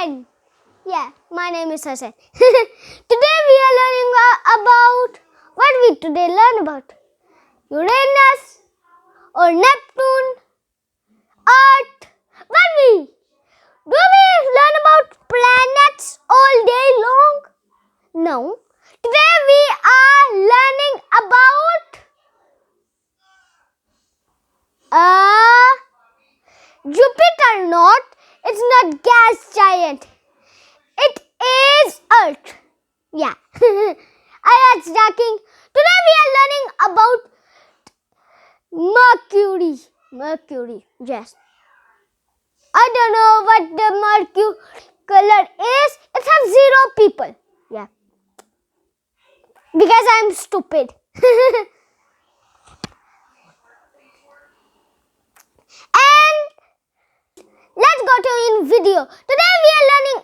Hassan. Yeah, my name is Hassan. Today we are learning about what we today learn about Uranus or Neptune, Earth. What do we learn about planets all day long? No. Today we are learning about Jupiter. It's not gas giant. It is Earth. Yeah. I was joking. Today we are learning about Mercury. Mercury. Yes. I don't know what the Mercury color is. It has 0 people. Yeah. Because I'm stupid. And let's go to in video. Today we are learning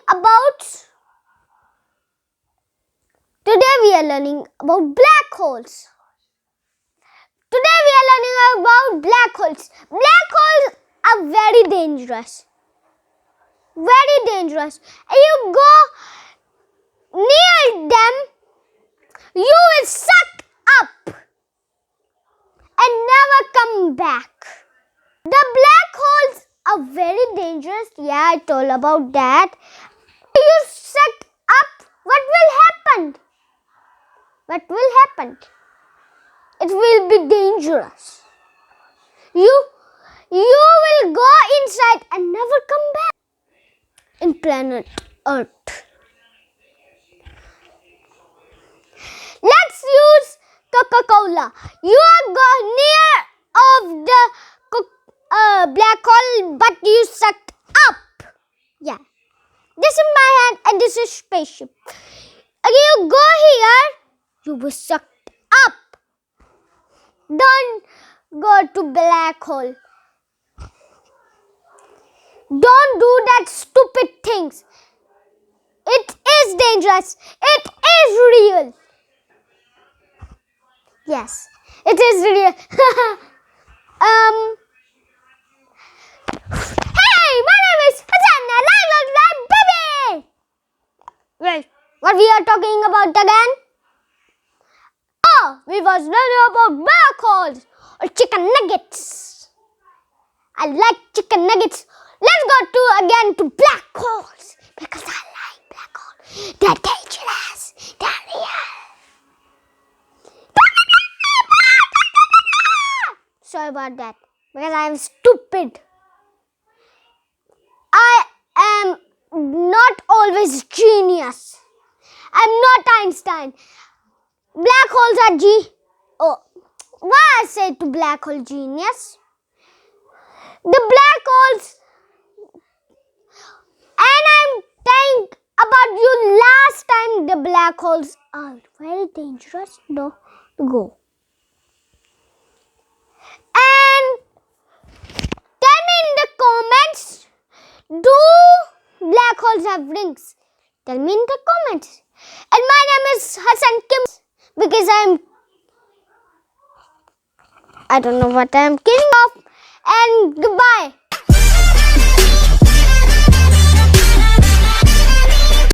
black holes. Today we are learning about black holes. Black holes are very dangerous. Very dangerous. You go near them, you will suck up and never come back. The black holes are very dangerous. Yeah, I told about that. If you suck up, what will happen? What will happen? It will be dangerous. You will go inside and never come back. In planet Earth. Let's use Coca-Cola. You are near of the black hole, but you sucked up. Yeah. This is my hand and this is spaceship. You go here, you will sucked up. Don't go to black hole. Don't do that stupid things. It is dangerous. It is real. Yes, it is real. Hey, my name is Hassan and I love my baby. Right, what we are talking about again? Oh, we was learning about black holes or chicken nuggets. I like chicken nuggets. Let's go again to black holes because I like black holes. They're dangerous. They're real. Sorry about that because I am stupid. I am not always genius. I'm not Einstein. Black holes are why I say to black hole genius? The black holes, and I'm telling about you last time, the black holes are very dangerous. No, go. And tell me in the comments, do black holes have rings? Tell me in the comments. And my name is Hassan because I don't know what I'm kidding off. And goodbye.